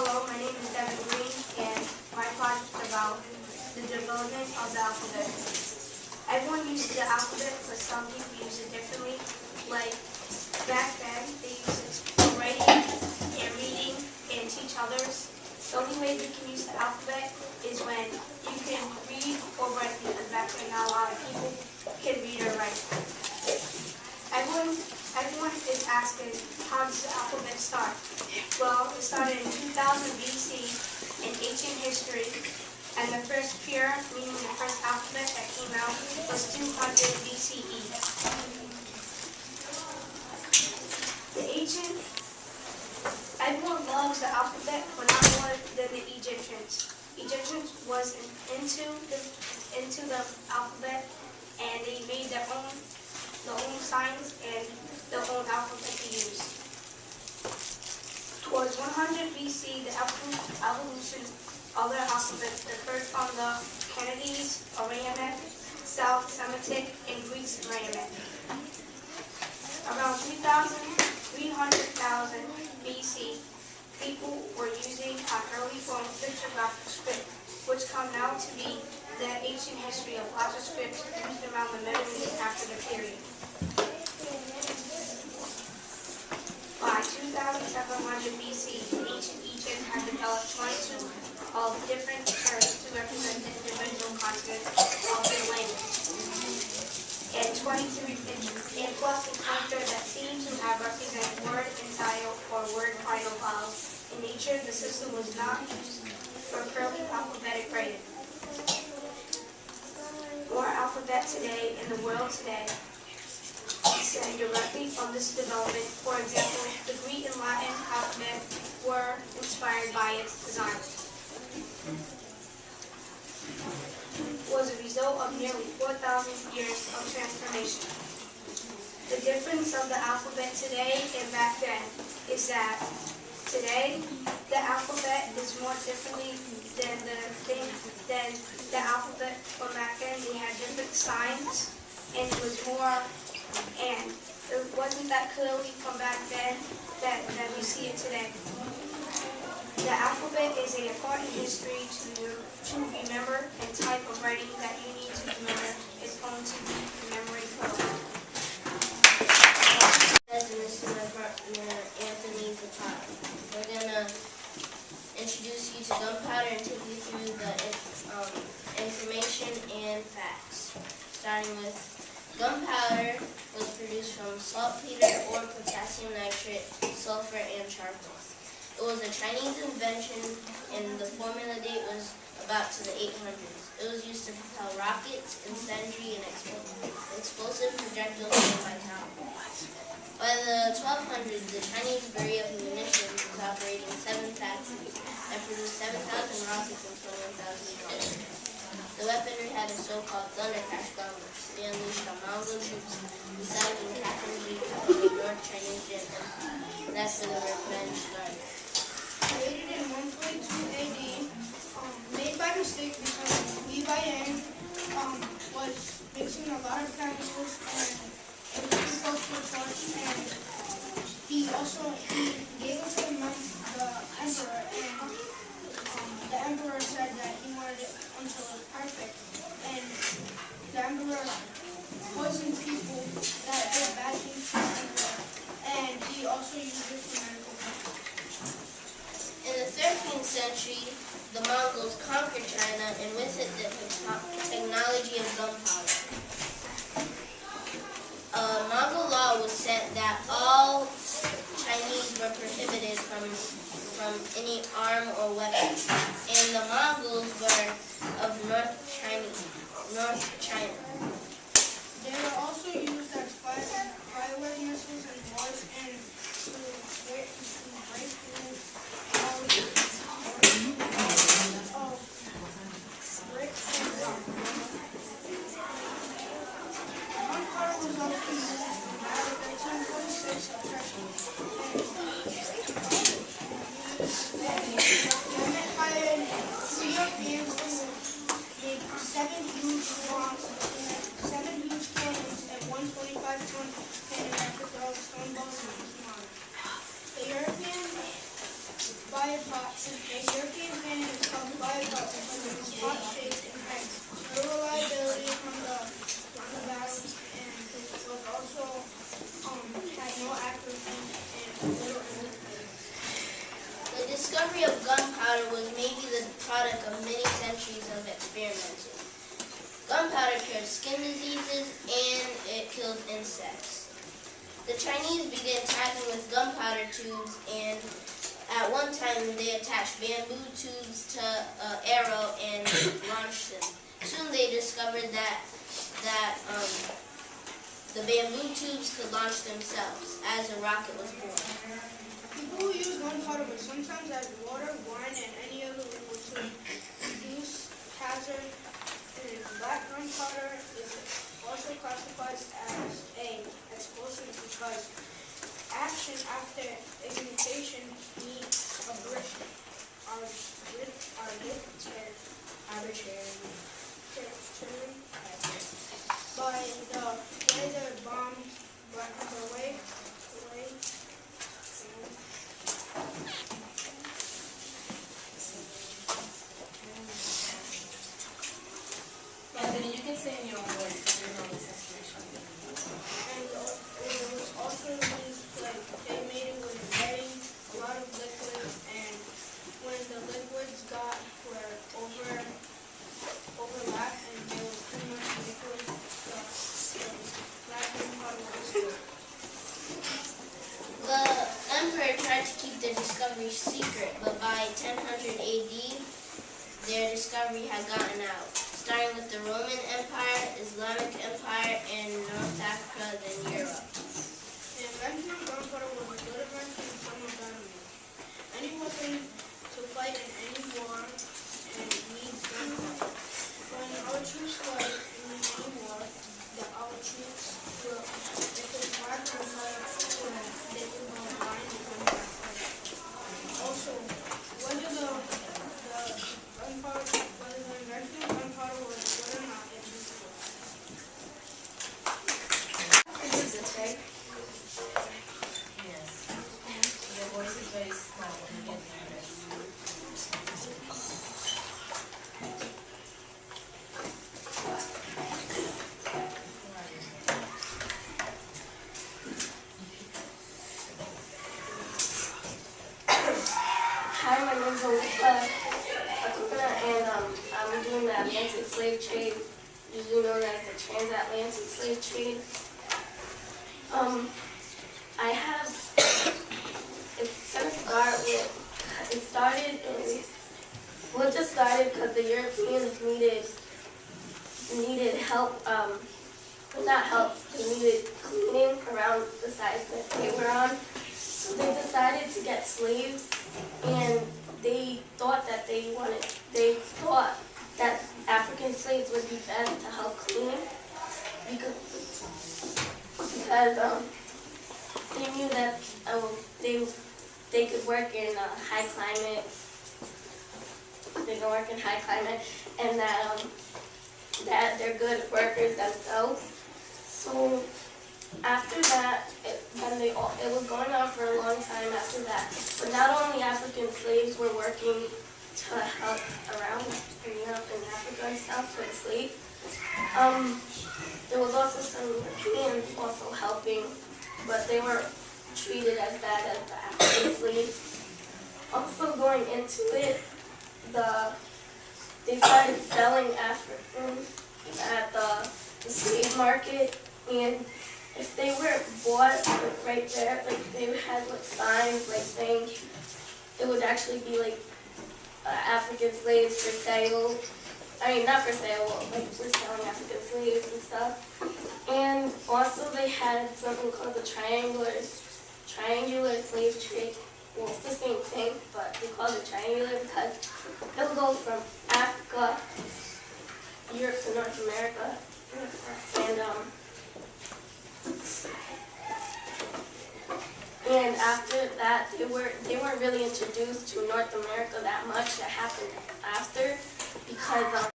Hello, my name is Devin Green, and my project is about the development of the alphabet. Everyone uses the alphabet, but some people use it differently. Like back then, they used it for writing and reading and teach others. The only way we can use the alphabet is when you can read or write, because back then not a lot of people can read or write. Everyone is asking, how does the alphabet start? Well, it started in 2000 BC in ancient history, and the first pure, meaning the first alphabet that came out, was 200 BCE. Everyone loves the alphabet, but not more than the Egyptians. Egyptians was into the alphabet, and they made their own signs and their own alphabet to use. Towards 100 BC, the evolution of the alphabet differed from the Canaanese Aramaic, South Semitic, and Greek Aramaic. Around 300,000 BC, people were using an early form of pictographic script, which come now to be the ancient history of lots of scripts used around the Middle East after the period. By 2700 BC, ancient Egypt had developed 22 of different terms to represent the individual consonants of their language, and 23 and plus a character that seemed to have represented word entire or word final vowels. In nature, the system was not used for purely alphabetic writing. More alphabet today in the world today descend directly from this development. For example, the Greek and Latin alphabet were inspired by its design. Was a result of nearly 4,000 years of transformation. The difference of the alphabet today and back then is that today the alphabet is more differently than the alphabet from back then. They had different signs, and it was more, and it wasn't that clearly from back then that we see it today. The alphabet is an important history to remember, and type of writing that you need to remember is going to be the memory code. And this is my partner, Anthony Zapata. We're going to introduce you to gunpowder and take you through the information and facts. Starting with gunpowder was produced from saltpeter or potassium nitrate, sulfur, and charcoal. It was a Chinese invention, and the formula date was about to the 800s. It was used to propel rockets, incendiary, and explosive projectiles by power. By the 1200s, the Chinese Bureau of Munitions was operating 7 factories that produced 7,000 rockets and 21,000 bombs. The weaponry had a so-called thundercrash bombers. They unleashed on Mongol troops beside and captured the North Chinese Jet Empire. That's where the revenge started. Created in 142 AD, made by mistake because Li Baiyan was mixing a lot of chemicals and it was too close to a torch, and he gave it to the emperor, and the emperor said that he wanted it until it was perfect, and the emperor poisoned people that did bad things to the emperor, and he also used it for medical purposes. In the 13th century, the Mongols conquered China, and with it the technology of gunpowder. A Mongol law was set that all Chinese were prohibited from any arm or weapon, and the Mongols were of North China. They were also used as firework missiles and wars, and to break through bricks and rock. Gunpowder was also used by the 1346 oppression, and by the Europeans who made 7 huge cannons and 125-ton cannon that could throw stone balls into the Europeans, by biopot. A European pan is called biopot because of its pot shape and height. No reliability from the balance and it was also had no accuracy and little energy. The discovery of gunpowder was maybe the product of many centuries of experimenting. Gunpowder cured skin diseases and it killed insects. The Chinese began tackling with gunpowder tubes, and at one time they attached bamboo tubes to an arrow and launched them. Soon they discovered that the bamboo tubes could launch themselves as a rocket was born. People who use gunpowder would sometimes add water, wine, and any other liquid to reduce hazard. And black gunpowder is also classified as an explosive because action after ignition heat of brick are lit arbitrarily by the way the bomb Anthony, you can say in your own words because you're not listening to your show. and it was also used like they made it with adding a lot of liquids, and when the liquids were overlapped and there was too much liquid, the black gunpowder was good. The emperor tried to keep their discovery secret, but by 1000 AD, their discovery had gotten out, starting with the Roman Empire, Islamic Empire, and North Africa, then Europe. The invention of gunpowder was a good invention in some economies. Any weapon to fight in any war and needs gunpowder. When our troops fight in any war, our troops will, if it's black gunpowder, they will go find the gunpowder. Also, whether the invention of gunpowder was good or not, it's useful. Is this right? Yes. Your voice is very small when you get nervous. Hi, my name is Alyssa and I'm doing the Atlantic slave trade, usually known as the transatlantic slave trade. It's gonna start with, it just started because the Europeans needed help, not help, they needed cleaning around the sites that they were on. So they decided to get slaves, and they thought that African slaves would be best to help clean because they knew that they could work in high climate. They can work in high climate, and that they're good workers themselves. So after that, it was going on for a long time after that. But not only African slaves were working to help around in Europe and Africa and stuff for the slaves. There was also some Europeans also helping, but they were treated as bad as the African slaves. Also going into it, they started selling Africans at the slave market, and if they were bought right there, like they had like signs like saying it would actually be like African slaves for sale. I mean, not for sale, like we're selling African slaves and stuff. And also they had something called the triangular slave trade. Well, it's the same thing, but they called it triangular because it would go from Africa, Europe to North America, and after that, they weren't really introduced to North America that much. That happened after because